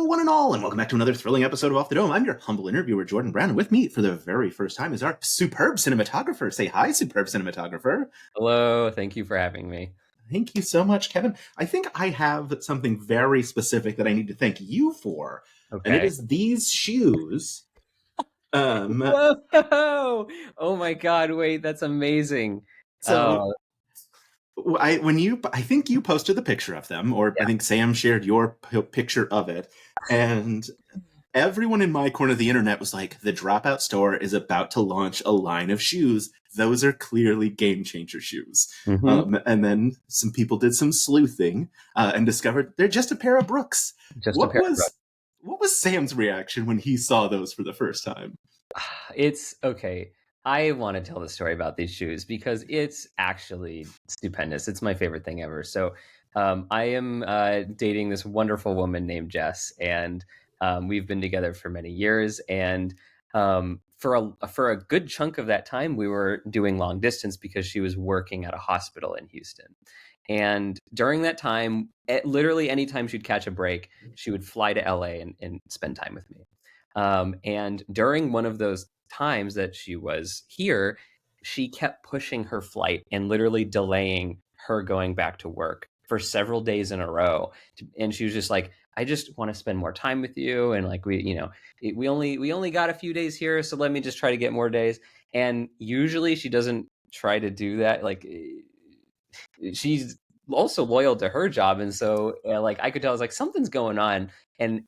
one and all, and welcome back to another thrilling episode of Off the Dome. I'm your humble interviewer, Jordan Brown, and with me for the very first time is our superb cinematographer. Say hi, superb cinematographer. Hello, thank you for having me. Thank you so much, Kevin. I think I have something very specific that I need to thank you for, and it Okay. is these shoes. Whoa! Oh my God! Wait, that's amazing. So I think you posted the picture of them, or I Yeah. think Sam shared your picture of it, and everyone in my corner of the internet was like, the Dropout store is about to launch a line of shoes. Those are clearly game changer shoes. Mm-hmm. And then some people did some sleuthing and discovered they're just a pair of Brooks. Just a What pair of was what was Sam's reaction when he saw those for the first time? It's okay. I want to tell the story about these shoes because it's actually stupendous. It's my favorite thing ever. So, I am dating this wonderful woman named Jess, and we've been together for many years. And for a good chunk of that time, we were doing long distance because she was working at a hospital in Houston. And during that time, literally anytime she'd catch a break, she would fly to LA and spend time with me. And during one of those times that she was here, she kept pushing her flight and literally delaying her going back to work for several days in a row. And she was just like, I just want to spend more time with you. And like, we only got a few days here. So let me just try to get more days. And usually she doesn't try to do that. Like, she's also loyal to her job. And so like, I could tell, I was like, something's going on. And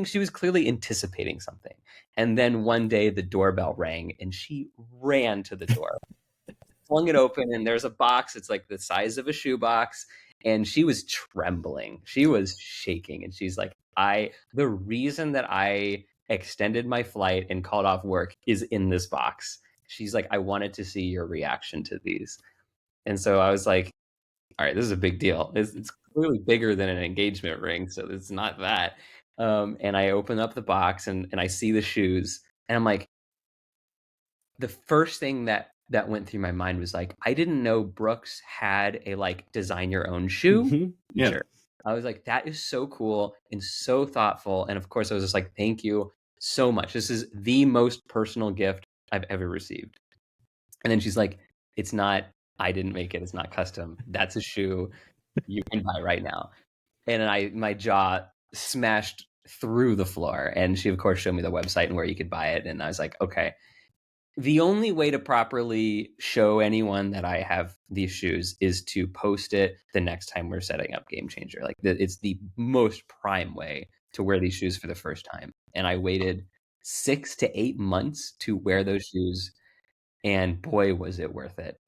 she was clearly anticipating something. And then one day the doorbell rang and she ran to the door, flung it open, and there's a box. It's like the size of a shoebox. And she was trembling. She was shaking. And she's like, the reason that I extended my flight and called off work is in this box. She's like, I wanted to see your reaction to these. And so I was like, all right, this is a big deal. It's clearly bigger than an engagement ring, so it's not that. And I open up the box and I see the shoes, and I'm like, the first thing that went through my mind was like, I didn't know Brooks had a like design your own shoe Yeah. feature. I was like, that is so cool and so thoughtful. And of course, I was just like, thank you so much. This is the most personal gift I've ever received. And then she's like, it's not, I didn't make it. It's not custom. That's a shoe you can buy right now. And my jaw smashed through the floor. And she, of course, showed me the website and where you could buy it. And I was like, okay, the only way to properly show anyone that I have these shoes is to post it the next time we're setting up Game Changer. Like, it's the most prime way to wear these shoes for the first time. And I waited 6 to 8 months to wear those shoes, and boy, was it worth it.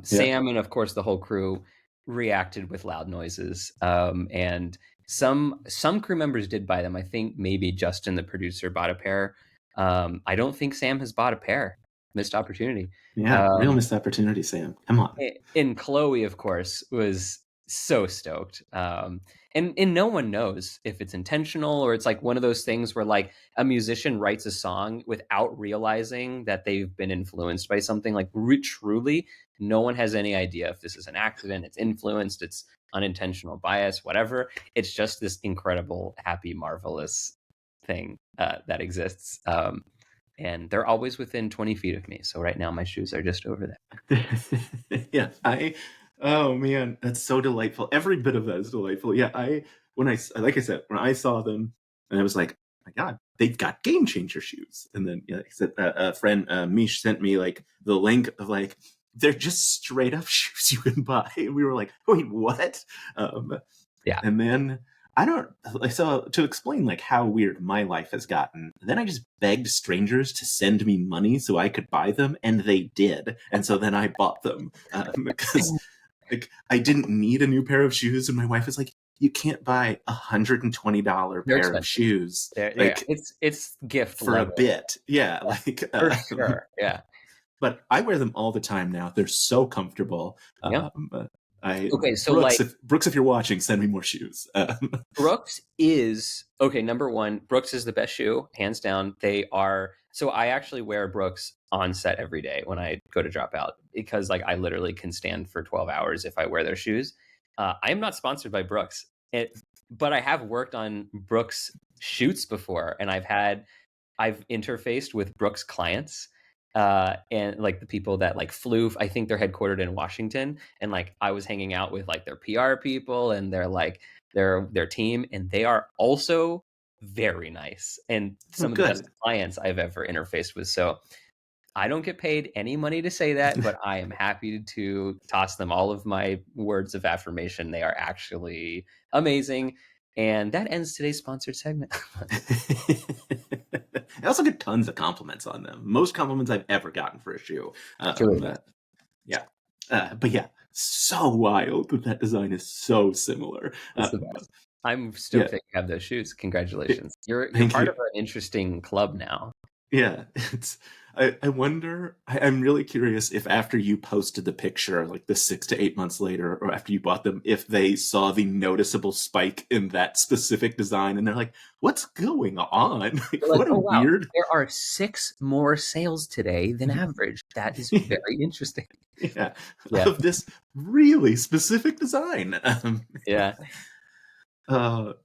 Sam and of course the whole crew reacted with loud noises, and some crew members did buy them. I think maybe Justin, the producer, bought a pair. I don't think Sam has bought a pair. Missed opportunity. Yeah, real missed opportunity, Sam. Come on. And Chloe, of course, was so stoked. And no one knows if it's intentional or it's like one of those things where like a musician writes a song without realizing that they've been influenced by something. Like, truly, no one has any idea if this is an accident, it's influenced, it's unintentional bias, whatever. It's just this incredible, happy, marvelous thing that exists. And they're always within 20 feet of me. So right now my shoes are just over there. Yeah, oh man, that's so delightful. Every bit of that is delightful. Yeah, like I said, when I saw them, and I was like, oh my God, they've got game changer shoes. And then, yeah, like I said, a friend, Mish, sent me like the link of like, they're just straight up shoes you can buy. And we were like, wait, what? Yeah. And then so to explain like how weird my life has gotten, then I just begged strangers to send me money so I could buy them, and they did. And so then I bought them because like I didn't need a new pair of shoes, and my wife was like, you can't buy $120 pair of shoes. Like, it's gift for level. a bit. Yeah, like for sure. Yeah. But I wear them all the time now. They're so comfortable. Yeah. Okay, so Brooks, if you're watching, send me more shoes. Brooks is okay. Number one, Brooks is the best shoe, hands down. They are. So I actually wear Brooks on set every day when I go to Dropout, because like I literally can stand for 12 hours if I wear their shoes. I am not sponsored by Brooks. but I have worked on Brooks shoots before, and I've interfaced with Brooks clients, and like the people that like flew. I think they're headquartered in Washington, and like I was hanging out with like their PR people and their team, and they are also very nice and Oh, some of the best good. clients I've ever interfaced with. So I don't get paid any money to say that, but I am happy to toss them all of my words of affirmation. They are actually amazing. And that ends today's sponsored segment. I also get tons of compliments on them. Most compliments I've ever gotten for a shoe. Truly, Yeah. But yeah, so wild that that design is so similar. it's the best. I'm Yeah, stoked that you have those shoes. Congratulations. You're thank part of you. an interesting club now. Yeah, I wonder, I'm really curious if after you posted the picture, like the 6 to 8 months later, or after you bought them, if they saw the noticeable spike in that specific design and they're like, what's going on? Like, You're like, what a oh wow, weird. there are 6 more sales today than average. That is very interesting. Yeah, Yeah. of this really specific design. Yeah.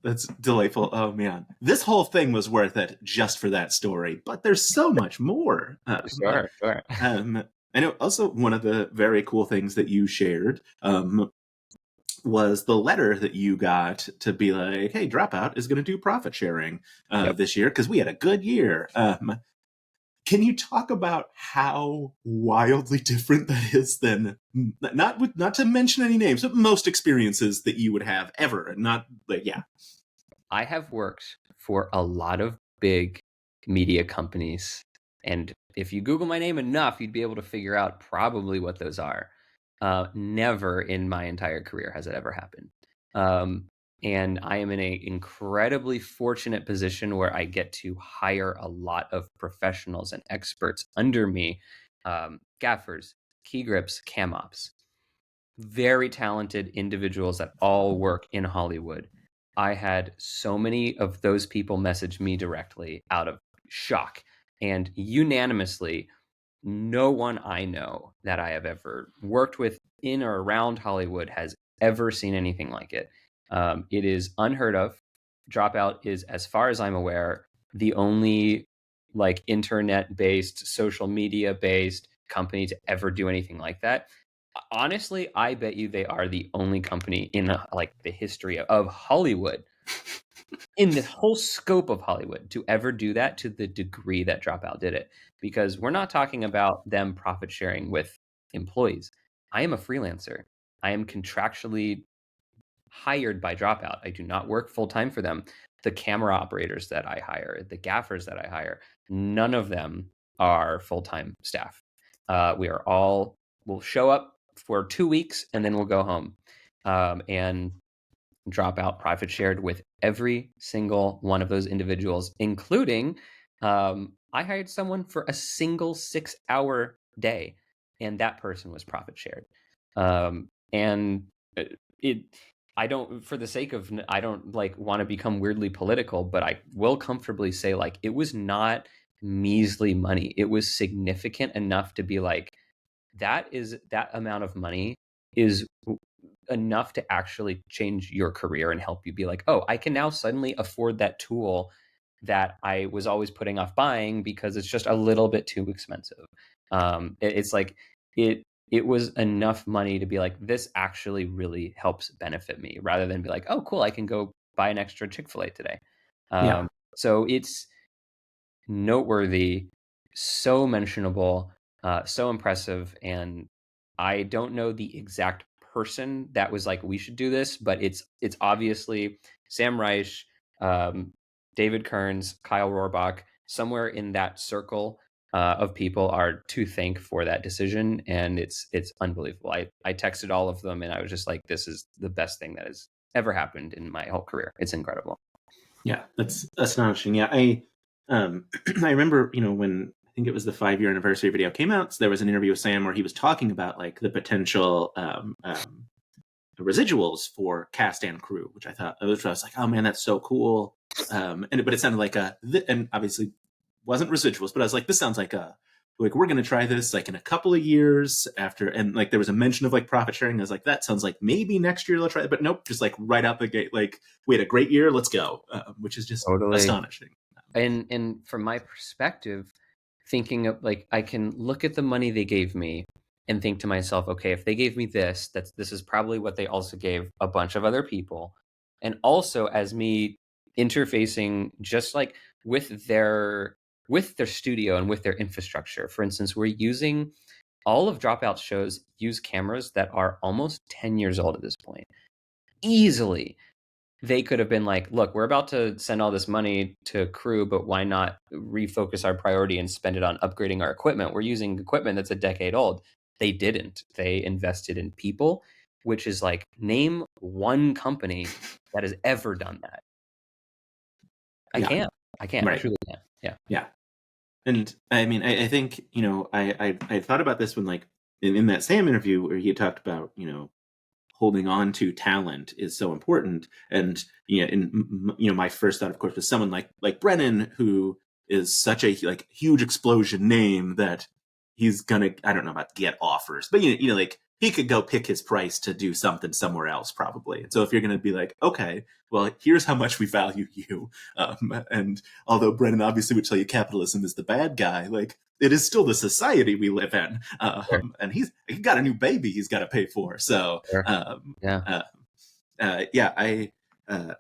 That's delightful. Oh man, this whole thing was worth it just for that story. But there's so much more. Sure, sure. Um, I know. Also, one of the very cool things that you shared was the letter that you got to be like, "Hey, Dropout is going to do profit sharing Yep. this year because we had a good year." Can you talk about how wildly different that is than not to mention any names, but most experiences that you would have ever, and not like yeah. I have worked for a lot of big media companies, and if you Google my name enough, you'd be able to figure out probably what those are. Never in my entire career has it ever happened. Um, and I am in an incredibly fortunate position where I get to hire a lot of professionals and experts under me, gaffers, key grips, cam ops, very talented individuals that all work in Hollywood. I had so many of those people message me directly out of shock, and unanimously, no one I know that I have ever worked with in or around Hollywood has ever seen anything like it. It is unheard of. Dropout is, as far as I'm aware, the only like internet based, social media based company to ever do anything like that. Honestly, I bet you they are the only company in like the history of Hollywood, in the whole scope of Hollywood, to ever do that to the degree that Dropout did it. Because we're not talking about them profit sharing with employees. I am a freelancer. I am contractually hired by Dropout. I do not work full time for them. The camera operators that I hire, the gaffers that I hire, none of them are full time staff. We are all, we'll show up for 2 weeks and then we'll go home. And Dropout profit shared with every single one of those individuals, including I hired someone for a single 6 hour day, and that person was profit shared. And it, I don't, for the sake of, I don't like want to become weirdly political, but I will comfortably say like it was not measly money. It was significant enough to be like, that amount of money is enough to actually change your career and help you be like, oh, I can now suddenly afford that tool that I was always putting off buying because it's just a little bit too expensive. It's like it was enough money to be like, this actually really helps benefit me, rather than be like, oh, cool, I can go buy an extra Chick-fil-A today. Yeah. So it's noteworthy, so mentionable, so impressive. And I don't know the exact person that was like, we should do this, but it's obviously Sam Reich, um, David Kearns, Kyle Rohrbach, somewhere in that circle of people are to thank for that decision, and it's unbelievable. I texted all of them, and I was just like, this is the best thing that has ever happened in my whole career. It's incredible. Yeah, that's astonishing. Yeah, I remember, when I think it was the 5 year anniversary video came out, so there was an interview with Sam where he was talking about like the potential residuals for cast and crew, which I was like, oh man, that's so cool. But it sounded like and obviously wasn't residuals, but I was like, this sounds like like we're going to try this like in a couple of years after, and like there was a mention of like profit sharing. I was like, that sounds like maybe next year they'll try it, but nope, just like right out the gate, like we had a great year, let's go, which is just Totally. astonishing. And from my perspective, thinking of like I can look at the money they gave me and think to myself, okay, if they gave me this, this is probably what they also gave a bunch of other people. And also as me interfacing just like with their studio and with their infrastructure. For instance, we're using all of Dropout shows use cameras that are almost 10 years old at this point. Easily they could have been like, look, we're about to send all this money to crew, but why not refocus our priority and spend it on upgrading our equipment? We're using equipment that's a decade old. They didn't. They invested in people, which is like, name one company that has ever done that. I Yeah. can't. I Right. truly can't. Yeah. Yeah. And I mean, I think, I thought about this when like in that Sam interview where he talked about, holding on to talent is so important. And my first thought, of course, was someone like Brennan, who is such a like huge explosion name that he's gonna, I don't know about get offers, but like he could go pick his price to do something somewhere else probably. And so if you're gonna be like, okay, well, here's how much we value you, and although Brennan obviously would tell you capitalism is the bad guy, like it is still the society we live in, Sure. and he got a new baby he's got to pay for. So Sure. Yeah. yeah, I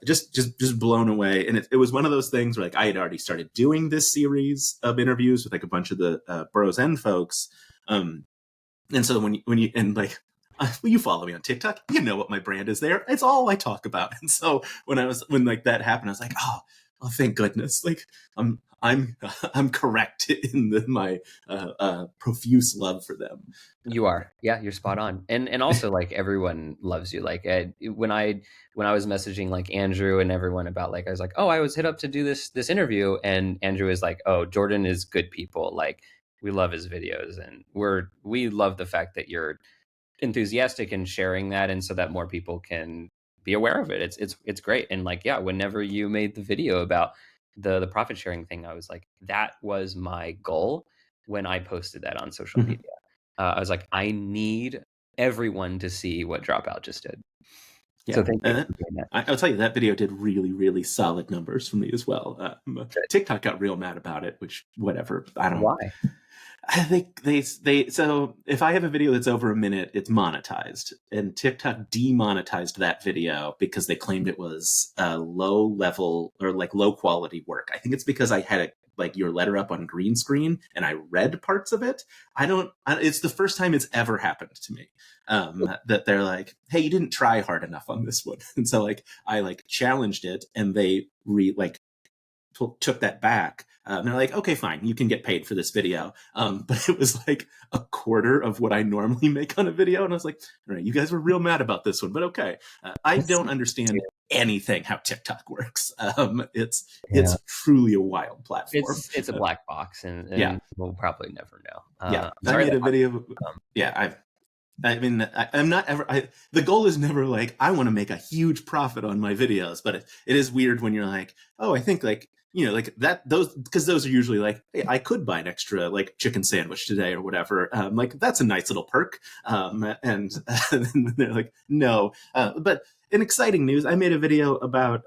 just blown away, and it was one of those things where like I had already started doing this series of interviews with like a bunch of the Burroughs End folks, and so when you and like. You follow me on TikTok, you know what my brand is there. It's all I talk about. And so when like that happened, I was like, oh, thank goodness. Like I'm correct in my profuse love for them. You are. Yeah, you're spot on. And also like everyone loves you. Like when I was messaging like Andrew and everyone about like I was like, "Oh, I was hit up to do this interview," and Andrew is like, "Oh, Jordan is good people. Like we love his videos and we love the fact that you're enthusiastic and sharing that and so that more people can be aware of it." It's great. And like yeah, whenever you made the video about the profit sharing thing, I was like, that was my goal when I posted that on social Mhm. media. I was like, I need everyone to see what Dropout just did. So Yeah, thank you and for doing that. I'll tell you that video did really, really solid numbers for me as well. Good. TikTok got real mad about it, which whatever. I don't. Why? I think they so if I have a video that's over a minute, it's monetized, and TikTok demonetized that video because they claimed it was low level or like low quality work. I think it's because I had like your letter up on green screen and I read parts of it. It's the first time it's ever happened to me, that they're like, hey, you didn't try hard enough on this one. And so like I like challenged it and they took that back. And they're like, okay, fine, you can get paid for this video. But it was like a quarter of what I normally make on a video. And I was like, all right, you guys were real mad about this one, but okay. I That's don't understand anything how TikTok works. yeah. It's truly a wild platform. It's a black box, and Yeah, we'll probably never know. yeah. I'm I sorry made that a video. Yeah, I mean, I'm not ever. The goal is never like I want to make a huge profit on my videos, but it is weird when you're like, oh, I think like like that those because those are usually like, hey, I could buy an extra like chicken sandwich today or whatever. Like that's a nice little perk. And then they're like, no, but. In exciting news, I made a video about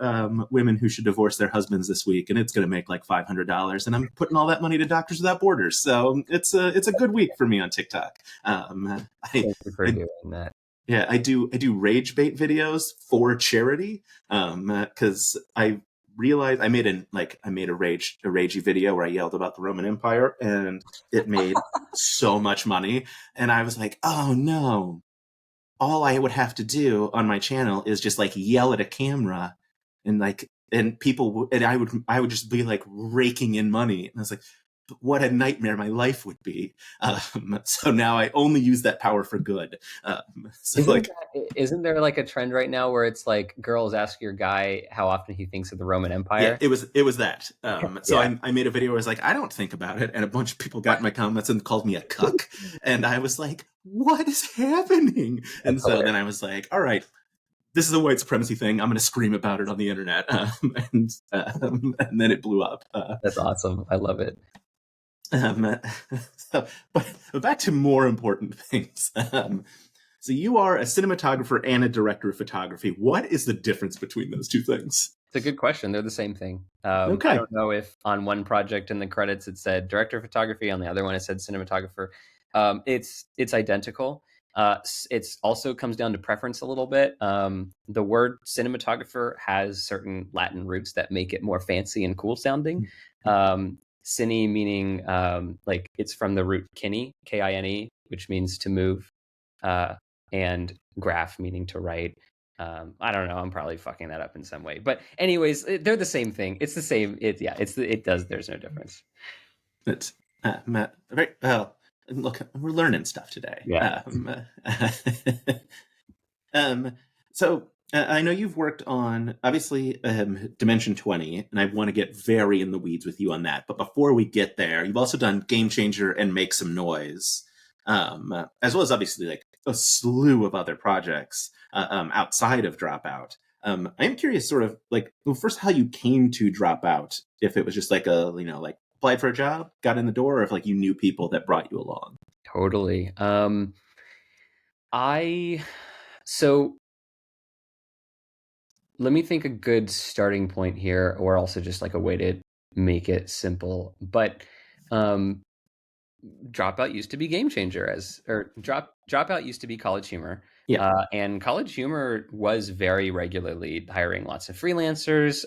women who should divorce their husbands this week, and it's going to make like $500, and I'm putting all that money to Doctors Without Borders. So it's a good week for me on TikTok. thank you for I doing that. yeah, I do rage bait videos for charity, because I realized I made a ragey video where I yelled about the Roman Empire and it made so much money, and I was like, oh no, all I would have to do on my channel is just like yell at a camera and like and and I would just be like raking in money, and I was like, what a nightmare my life would be. So now I only use that power for good. So like, Isn't there like a trend right now where it's like girls ask your guy how often he thinks of the Roman yeah, Empire? it was that. So Yeah. I made a video where I was like, I don't think about it, and a bunch of people got in my comments and called me a cuck, and I was like, what is happening? And That's so hilarious. then I was like, all right, this is a white supremacy thing. I'm going to scream about it on the internet, and then it blew up. That's awesome. I love it. Um, but back to more important things. So you are a cinematographer and a director of photography. What is the difference between those two things? It's a good question. They're the same thing. I Okay. don't know if on one project in the credits it said director of photography, on the other one it said cinematographer. It's identical. It's also comes down to preference a little bit. The word cinematographer has certain Latin roots that make it more fancy and cool sounding. Cine meaning like it's from the root kine, Kine, which means to move, uh, and graph meaning to write. I don't know. I'm probably fucking that up in some way, but anyways, they're the same thing. It's the same. It does. There's no difference. It's Matt. Very well. Look, we're learning stuff today. Yeah. Um, so I know you've worked on obviously Dimension 20, and I want to get very in the weeds with you on that. But before we get there, you've also done Game Changer and Make Some Noise, as well as obviously like a slew of other projects outside of Dropout. I am curious, sort of like, well, first, how you came to Dropout. If it was just like like applied for a job, got in the door, or if like you knew people that brought you along. Totally. I so let me think a good starting point here, or also just like a way to make it simple. But um, Dropout used to be Game Changer, as or Dropout used to be College Humor, Yeah. and College Humor was very regularly hiring lots of freelancers.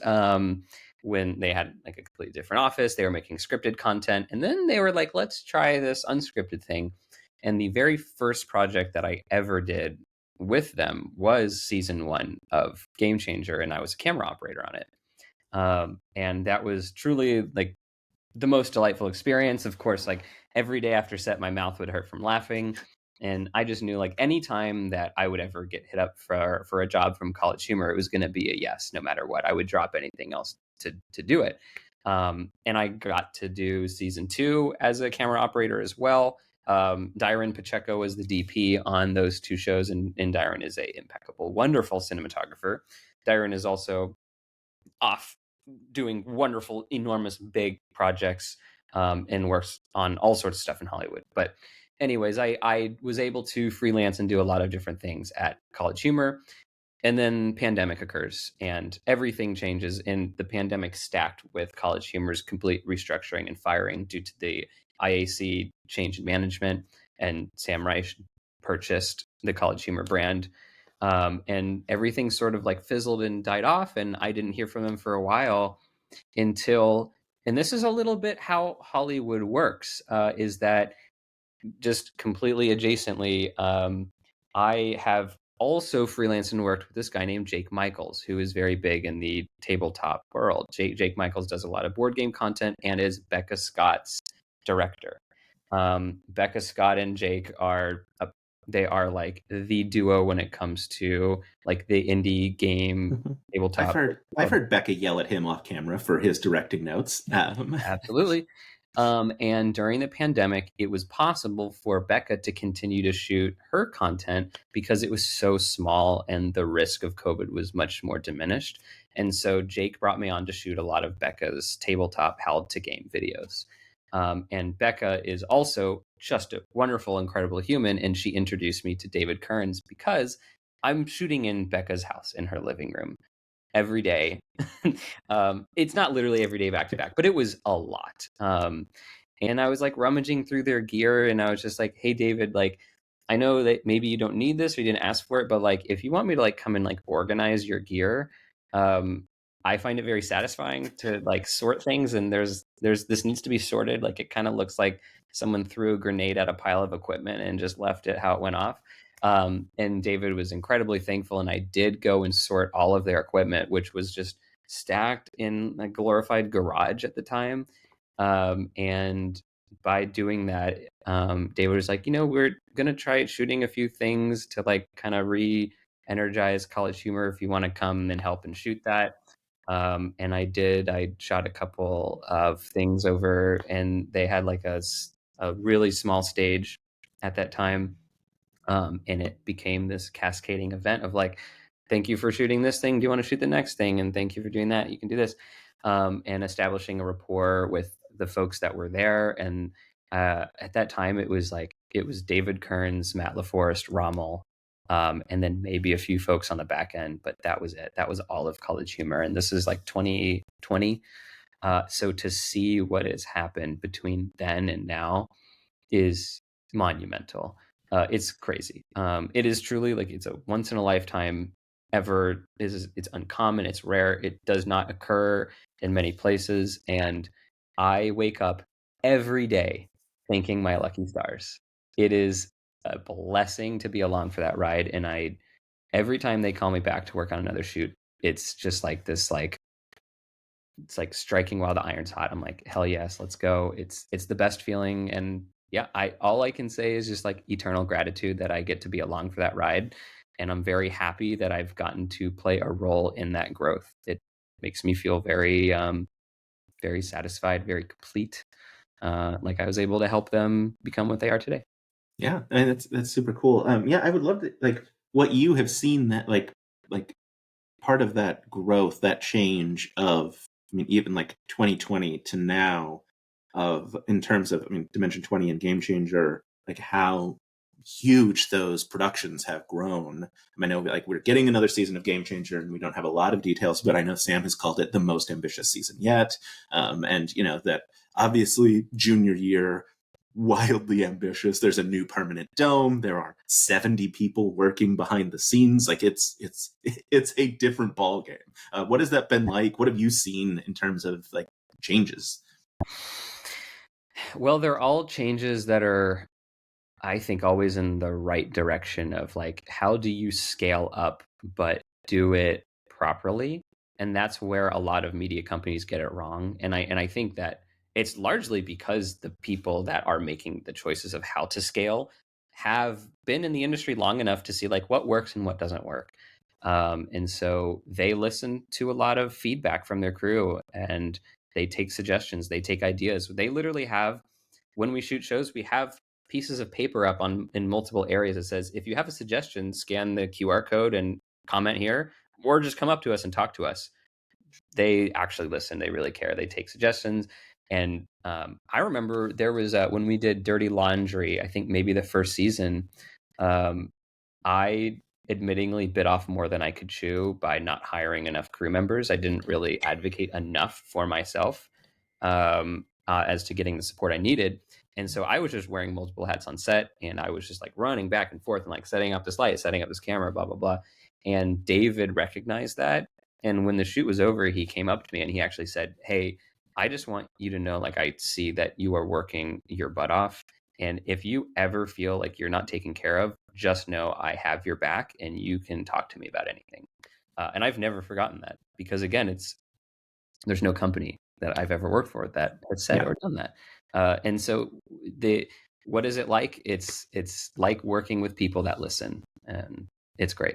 When they had like a completely different office, they were making scripted content, and then they were like, "Let's try this unscripted thing." And the very first project that I ever did with them was season one of Game Changer, and I was a camera operator on it. And that was truly like the most delightful experience. Of course, like every day after set, my mouth would hurt from laughing. And I just knew like anytime that I would ever get hit up for a job from College Humor, it was going to be a yes, no matter what. I would drop anything else to do it. And I got to do season two as a camera operator as well. Dyron Pacheco was the DP on those two shows, and Dyron is a impeccable, wonderful cinematographer. Dyron is also off doing wonderful, enormous, big projects, and works on all sorts of stuff in Hollywood. But anyways, I was able to freelance and do a lot of different things at College Humor. And then pandemic occurs and everything changes. And the pandemic stacked with College Humor's complete restructuring and firing due to the IAC change in management. And Sam Reich purchased the College Humor brand. And everything sort of like fizzled and died off. And I didn't hear from them for a while until, and this is a little bit how Hollywood works, is that just completely adjacently, I have also freelanced and worked with this guy named Jake Michaels, who is very big in the tabletop world. Jake Michaels does a lot of board game content and is Becca Scott's director. Becca Scott and Jake are they are like the duo when it comes to like the indie game Mhm. tabletop I've world. heard Becca yell at him off camera for his directing notes. Absolutely. And during the pandemic, it was possible for Becca to continue to shoot her content because it was so small and the risk of COVID was much more diminished. And so Jake brought me on to shoot a lot of Becca's tabletop held to game videos. And Becca is also just a wonderful, incredible human. And she introduced me to David Kearns because I'm shooting in Becca's house in her living room every day. It's not literally every day back to back, but it was a lot. And I was like rummaging through their gear and I was just like, hey, David, like, I know that maybe you don't need this or you didn't ask for it, but like, if you want me to like come and like organize your gear, um, I find it very satisfying to like sort things. And there's this needs to be sorted. Like, it kind of looks like someone threw a grenade at a pile of equipment and just left it how it went off. And David was incredibly thankful. And I did go and sort all of their equipment, which was just stacked in a glorified garage at the time. And by doing that, David was like, we're going to try shooting a few things to like kind of re-energize College Humor if you want to come and help and shoot that. And I did. I shot a couple of things over, and they had like a really small stage at that time. And it became this cascading event of like, thank you for shooting this thing. Do you want to shoot the next thing? And thank you for doing that. You can do this. and establishing a rapport with the folks that were there. And at that time, it was David Kearns, Matt LaForest, Rommel, and then maybe a few folks on the back end, but that was it. That was all of College Humor, and this is like 2020. So to see what has happened between then and now is monumental. It's crazy. It is truly like it's a once in a lifetime ever. It's uncommon. It's rare. It does not occur in many places. And I wake up every day thanking my lucky stars. It is a blessing to be along for that ride. And every time they call me back to work on another shoot, it's just like this, like, it's like striking while the iron's hot. I'm like, hell yes, let's go. It's the best feeling. And yeah, all I can say is just like eternal gratitude that I get to be along for that ride. And I'm very happy that I've gotten to play a role in that growth. It makes me feel very very satisfied, very complete. Like I was able to help them become what they are today. Yeah, and that's super cool. Yeah, I would love to, like, what you have seen, that like part of that growth, that change of, I mean, even like 2020 to now, of, in terms of, I mean, Dimension 20 and Game Changer, like how huge those productions have grown. I know, like, we're getting another season of Game Changer, and we don't have a lot of details, but I know Sam has called it the most ambitious season yet. And you know that obviously junior year, wildly ambitious. There's a new permanent dome. There are 70 people working behind the scenes. Like it's a different ball game. What has that been like? What have you seen in terms of like changes? Well, they're all changes that are, I think, always in the right direction of like, how do you scale up, but do it properly? And that's where a lot of media companies get it wrong. And I think that it's largely because the people that are making the choices of how to scale have been in the industry long enough to see like what works and what doesn't work. And so they listen to a lot of feedback from their crew, and they take suggestions, they take ideas. They literally have, when we shoot shows, we have pieces of paper up on in multiple areas that says, if you have a suggestion, scan the QR code and comment here, or just come up to us and talk to us. They actually listen. They really care. They take suggestions. And I remember there was when we did Dirty Laundry, I think maybe the first season, um, I admittingly bit off more than I could chew by not hiring enough crew members. I didn't really advocate enough for myself as to getting the support I needed. And so I was just wearing multiple hats on set, and I was just like running back and forth and like setting up this light, setting up this camera, blah, blah, blah. And David recognized that. And when the shoot was over, he came up to me and he actually said, "Hey, I just want you to know, like, I see that you are working your butt off. And if you ever feel like you're not taken care of, just know I have your back and you can talk to me about anything." And I've never forgotten that, because again, there's no company that I've ever worked for that has said Yeah. or done that. And so what is it like? It's like working with people that listen, and it's great.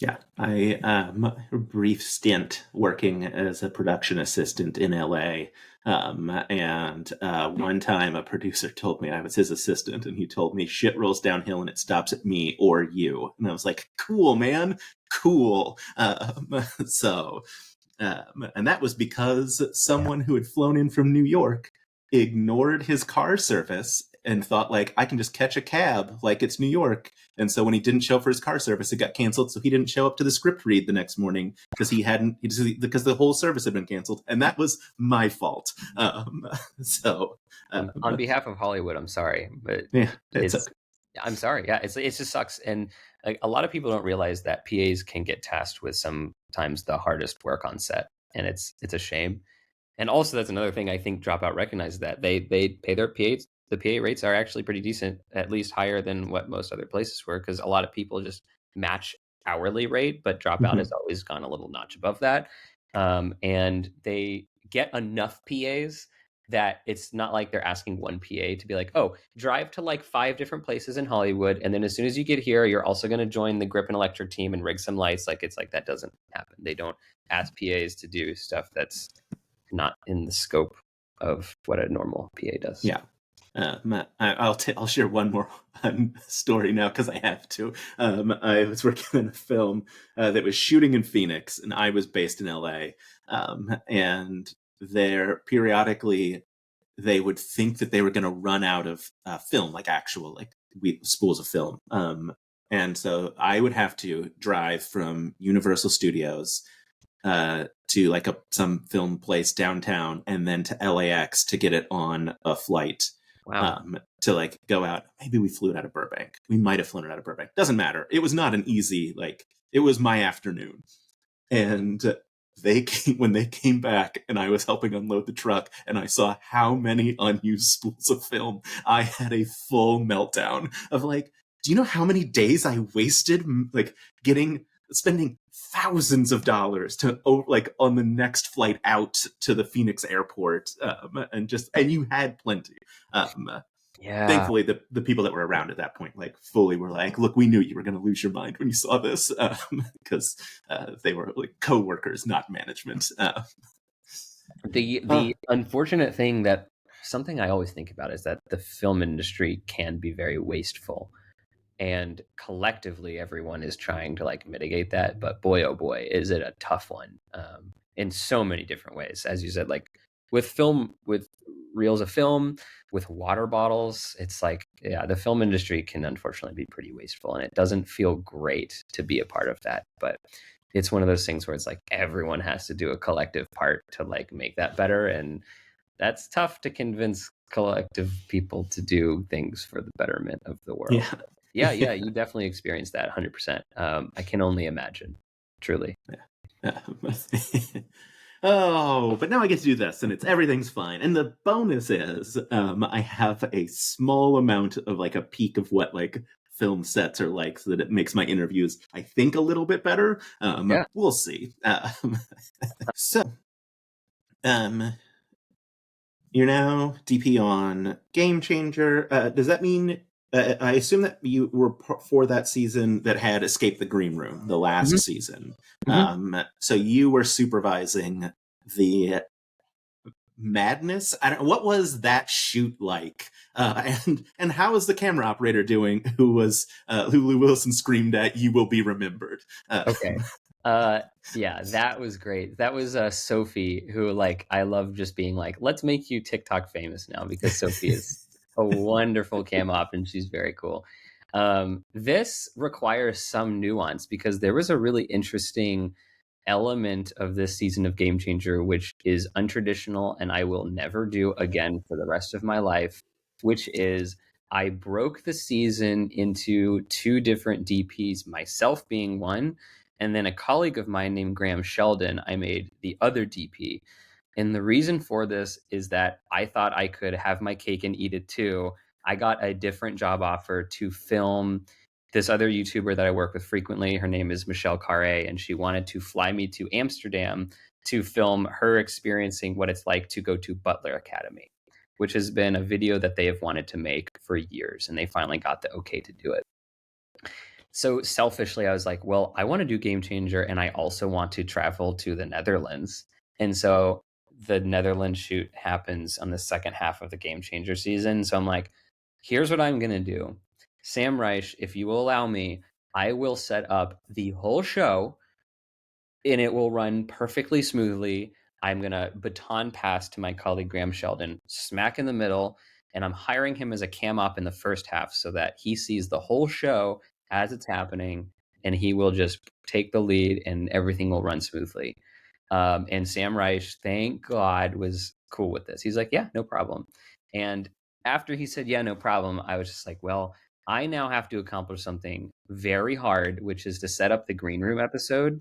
Yeah, I a brief stint working as a production assistant in LA, and one time a producer told me I was his assistant, and he told me shit rolls downhill and it stops at me or you, and I was like, cool, man, cool. So, and that was because someone who had flown in from New York ignored his car service and thought, like, I can just catch a cab like it's New York. And so when he didn't show up for his car service, it got canceled. So he didn't show up to the script read the next morning because because the whole service had been canceled. And that was my fault. So On behalf of Hollywood, I'm sorry, but yeah, it's okay. I'm sorry. Yeah, it just sucks. And like, a lot of people don't realize that PAs can get tasked with sometimes the hardest work on set, and it's a shame. And also, that's another thing I think Dropout recognizes, that they pay their PAs. The PA rates are actually pretty decent, at least higher than what most other places were, because a lot of people just match hourly rate, but Dropout has always gone a little notch above that. And they get enough PAs that it's not like they're asking one PA to be like, oh, drive to like 5 different places in Hollywood, and then as soon as you get here, you're also going to join the grip and electric team and rig some lights. Like, it's like that doesn't happen. They don't ask PAs to do stuff that's not in the scope of what a normal PA does. Yeah. I'll share one more story now because I have to. I was working on a film that was shooting in Phoenix, and I was based in LA. And they're periodically they would think that they were going to run out of film, like actual spools of film. And so I would have to drive from Universal Studios to like some film place downtown, and then to LAX to get it on a flight. Wow. To like go out. Maybe we flew it out of Burbank. We might have flown it out of Burbank. Doesn't matter. It was not an easy It was my afternoon, and when they came back and I was helping unload the truck and I saw how many unused spools of film, I had a full meltdown of like, do you know how many days I wasted spending thousands of dollars to on the next flight out to the Phoenix airport, and you had plenty. Yeah. Thankfully, the people that were around at that point fully were like, look, we knew you were going to lose your mind when you saw this, because they were like co-workers, not management. The unfortunate thing that something I always think about is that the film industry can be very wasteful, and collectively everyone is trying to like mitigate that, but boy oh boy is it a tough one, in so many different ways. As you said, like with film, with reels of film, with water bottles, it's like, yeah, the film industry can unfortunately be pretty wasteful, and it doesn't feel great to be a part of that. But it's one of those things where it's like everyone has to do a collective part to like make that better, and that's tough to convince collective people to do things for the betterment of the world. Yeah. Yeah, you definitely experienced that 100%. I can only imagine, truly. Yeah. Oh, but now I get to do this, and everything's fine. And the bonus is, I have a small amount of like a peek of what like film sets are like, so that it makes my interviews, I think, a little bit better. Yeah. We'll see. So, you're now DP on Game Changer. Does that mean? I assume that you were for that season that had Escape the Green Room, the last season. So you were supervising the madness. What was that shoot like? And how is the camera operator doing? Who Lulu Wilson screamed at, "You will be remembered." Okay. Yeah, that was great. That was Sophie, who like I love just being like, let's make you TikTok famous now, because Sophie is a wonderful cam op and she's very cool. This requires some nuance, because there was a really interesting element of this season of Game Changer which is untraditional and I will never do again for the rest of my life, which is I broke the season into two different DPs, myself being one, and then a colleague of mine named Graham Sheldon, I made the other DP. And the reason for this is that I thought I could have my cake and eat it too. I got a different job offer to film this other YouTuber that I work with frequently. Her name is Michelle Carre, and she wanted to fly me to Amsterdam to film her experiencing what it's like to go to Butler Academy, which has been a video that they have wanted to make for years, and they finally got the okay to do it. So selfishly, I was like, well, I want to do Game Changer, and I also want to travel to the Netherlands. And so the Netherlands shoot happens on the second half of the Game Changer season. So I'm like, here's what I'm going to do. Sam Reich, if you will allow me, I will set up the whole show and it will run perfectly smoothly. I'm going to baton pass to my colleague Graham Sheldon, smack in the middle, and I'm hiring him as a cam op in the first half so that he sees the whole show as it's happening, and he will just take the lead and everything will run smoothly. And Sam Reich, thank God, was cool with this. He's like, yeah, no problem. And after he said, yeah, no problem, I was just like, well, I now have to accomplish something very hard, which is to set up the green room episode,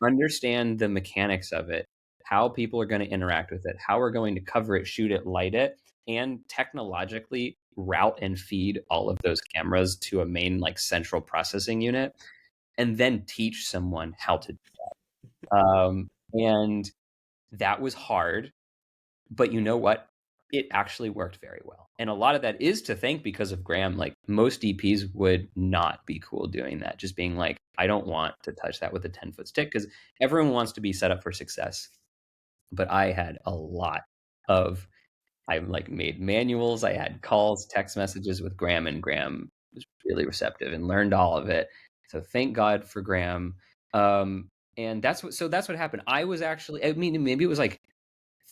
understand the mechanics of it, how people are going to interact with it, how we're going to cover it, shoot it, light it, and technologically route and feed all of those cameras to a main like central processing unit, and then teach someone how to do that. And that was hard, but you know what? It actually worked very well. And a lot of that is to thank because of Graham. Like most DPs would not be cool doing that. Just being like, I don't want to touch that with a 10-foot stick, because everyone wants to be set up for success. But I had a lot of, I like made manuals. I had calls, text messages with Graham, and Graham was really receptive and learned all of it. So thank God for Graham. And that's what happened. I was actually, I mean, maybe it was like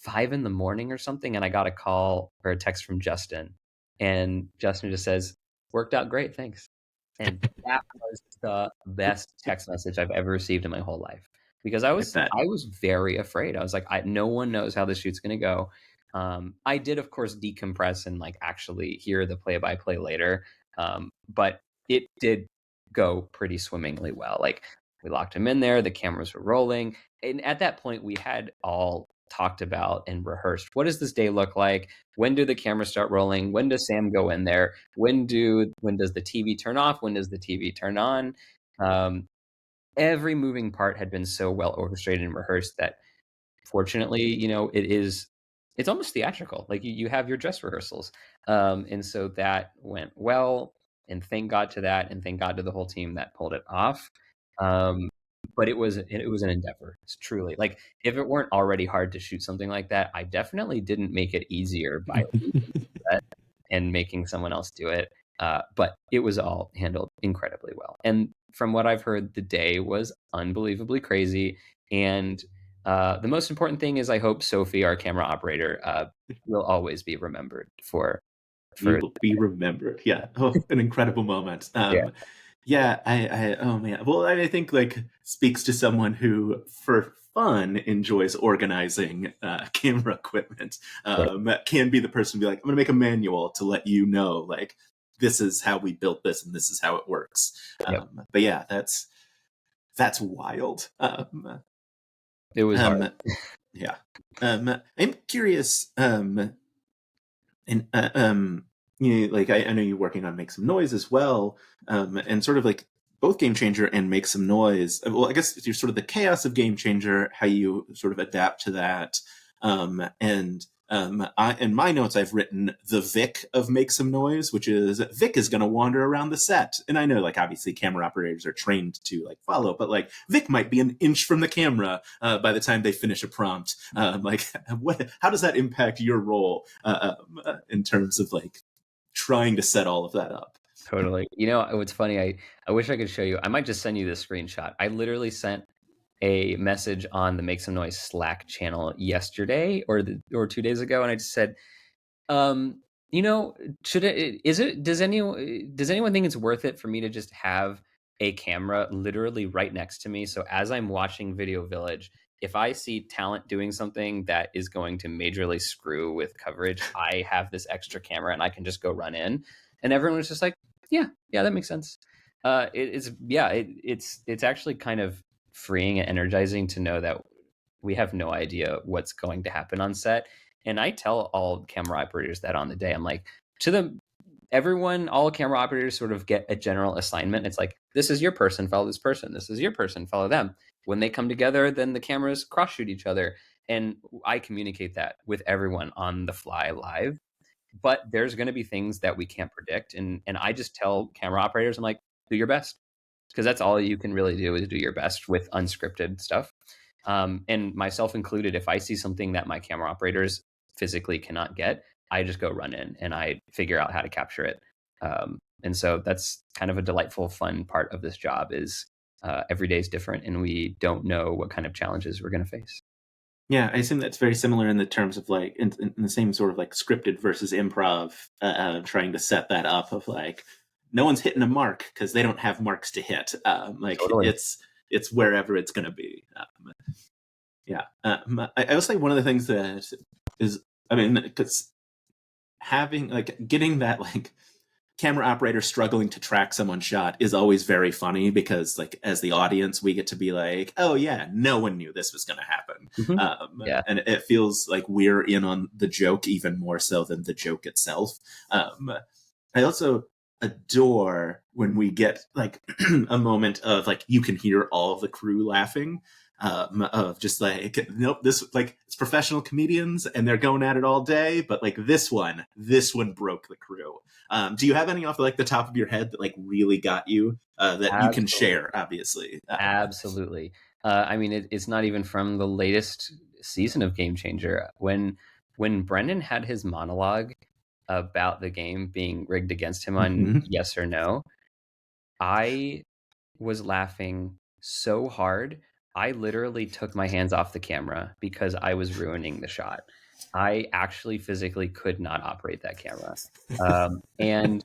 5 in the morning or something, and I got a call or a text from Justin, and Justin just says, "Worked out great, thanks." And that was the best text message I've ever received in my whole life, because I bet. I was very afraid. I was like, no one knows how this shoot's gonna go. I did, of course, decompress and like actually hear the play-by-play later, but it did go pretty swimmingly well. Like, we locked him in there, the cameras were rolling, and at that point, we had all talked about and rehearsed, what does this day look like? When do the cameras start rolling? When does Sam go in there? When does the TV turn off? When does the TV turn on? Um, every moving part had been so well orchestrated and rehearsed that, fortunately, it's almost theatrical. Like, you have your dress rehearsals, and so that went well. And thank God to that, and thank God to the whole team that pulled it off. Um, but it was an endeavor. It's truly, like, if it weren't already hard to shoot something like that, I definitely didn't make it easier by leaving set and making someone else do it. But it was all handled incredibly well. And from what I've heard, the day was unbelievably crazy. And the most important thing is, I hope Sophie, our camera operator, will always be remembered You for will be remembered. Yeah. Oh, an incredible moment. yeah, Yeah, oh man. Well, I think like speaks to someone who, for fun, enjoys organizing camera equipment. right, Can be the person to be like, I'm going to make a manual to let you know, like, this is how we built this and this is how it works. yep. But yeah, that's wild. It was hard. Um, yeah. I'm curious. And like I know you're working on Make Some Noise as well, and sort of like both Game Changer and Make Some Noise. Well, I guess you're sort of the chaos of Game Changer, how you sort of adapt to that, and in my notes I've written the Vic of Make Some Noise, which is Vic is going to wander around the set, and I know like obviously camera operators are trained to like follow, but like Vic might be an inch from the camera by the time they finish a prompt. Like, how does that impact your role in terms of like trying to set all of that up? Totally. What's funny, I wish I could show you. I might just send you this screenshot. I literally sent a message on the Make Some Noise Slack channel yesterday, or 2 days ago, and I just said, Um, you know, should it is it does anyone think it's worth it for me to just have a camera literally right next to me? So as I'm watching Video Village, if I see talent doing something that is going to majorly screw with coverage, I have this extra camera and I can just go run in. And everyone was just like, yeah, yeah, that makes sense. It's actually kind of freeing and energizing to know that we have no idea what's going to happen on set. And I tell all camera operators that on the day. I'm like, to them, everyone, all camera operators sort of get a general assignment. It's like, this is your person, follow this person. This is your person, follow them. When they come together, then the cameras cross shoot each other. And I communicate that with everyone on the fly live. But there's going to be things that we can't predict. And I just tell camera operators, I'm like, do your best. Because that's all you can really do, is do your best with unscripted stuff. And myself included, if I see something that my camera operators physically cannot get, I just go run in and I figure out how to capture it. And so that's kind of a delightful, fun part of this job, is every day is different and we don't know what kind of challenges we're going to face. Yeah, I assume that's very similar in the terms of like in the same sort of like scripted versus improv, trying to set that up of like no one's hitting a mark because they don't have marks to hit. Like Totally. it's wherever it's going to be. Yeah, I will say one of the things that is, I mean, because having like getting that like camera operator struggling to track someone's shot is always very funny, because like as the audience we get to be like, oh yeah, no one knew this was going to happen. Mm-hmm. Yeah. And it feels like we're in on the joke even more so than the joke itself. I also adore when we get like a moment of like you can hear all of the crew laughing, of just like, nope, this like it's professional comedians and they're going at it all day, but like this one broke the crew. Do you have any off like the top of your head that like really got you, that you can Absolutely. share, obviously? Absolutely. I mean, it's not even from the latest season of Game Changer. When Brendan had his monologue about the game being rigged against him on Mhm. Yes or No, I was laughing so hard. I literally took my hands off the camera because I was ruining the shot. I actually physically could not operate that camera. And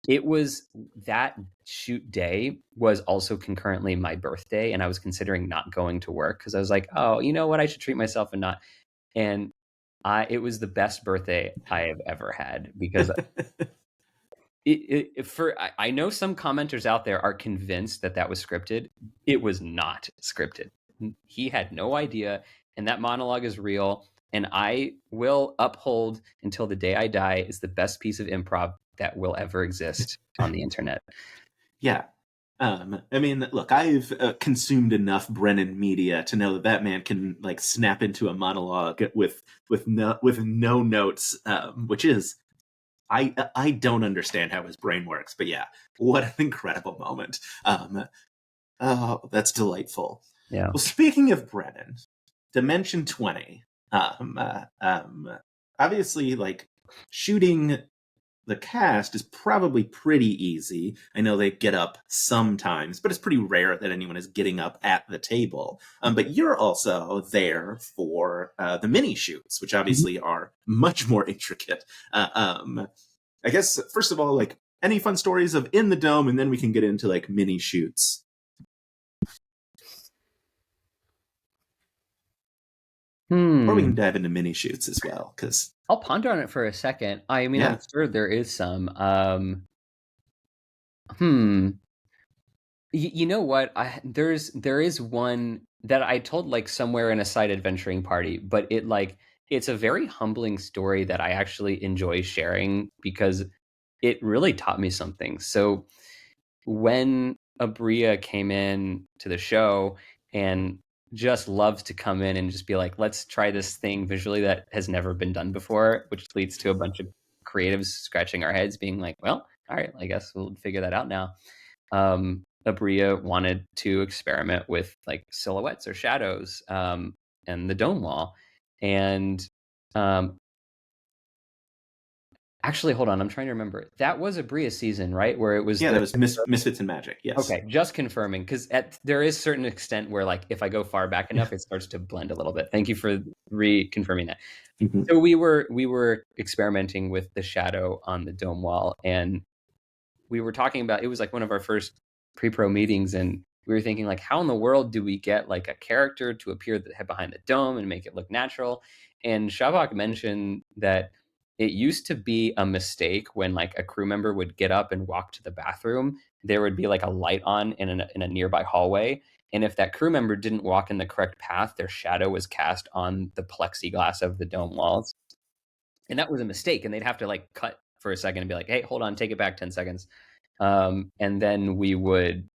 it was that shoot day was also concurrently my birthday, and I was considering not going to work because I was like, oh, you know what? I should treat myself and not. And it was the best birthday I have ever had because I know some commenters out there are convinced that that was scripted. It was not scripted. He had no idea, and that monologue is real. And I will uphold until the day I die is the best piece of improv that will ever exist on the internet. Yeah. I mean, look, I've consumed enough Brennan media to know that that man can like snap into a monologue with no notes, which is I don't understand how his brain works, but yeah, what an incredible moment. Oh, that's delightful. Yeah. Well, speaking of Brennan, Dimension 20. Obviously, like shooting the cast is probably pretty easy. I know they get up sometimes, but it's pretty rare that anyone is getting up at the table. But you're also there for the mini shoots, which obviously are much more intricate. I guess first of all, like any fun stories of in the dome, and then we can get into like mini shoots. Or we can dive into mini shoots as well, because I'll ponder on it for a second. I mean, I'm yeah, sure there is some. Hmm. You know what? There is one that I told like somewhere in a side adventuring party, but it's a very humbling story that I actually enjoy sharing because it really taught me something. So when Abria came in to the show and just loves to come in and just be like, let's try this thing visually that has never been done before, which leads to a bunch of creatives scratching our heads, being like, well, all right, I guess we'll figure that out now. Abria wanted to experiment with like silhouettes or shadows and the dome wall. And um, actually, hold on, I'm trying to remember. That was Abria season, right? Where it was yeah, the that was Misfits and Magic. Yes. okay, just confirming because there is certain extent where like if I go far back enough, it starts to blend a little bit. Thank you for reconfirming that. Mhm. So we were experimenting with the shadow on the dome wall, and we were talking about it was like one of our first pre-pro meetings, and we were thinking like, how in the world do we get like a character to appear behind the dome and make it look natural? And Shavak mentioned that it used to be a mistake when like a crew member would get up and walk to the bathroom. There would be like a light on in a nearby hallway. And if that crew member didn't walk in the correct path, their shadow was cast on the plexiglass of the dome walls. And that was a mistake. And they'd have to like cut for a second and be like, hey, hold on, take it back 10 seconds. And then we would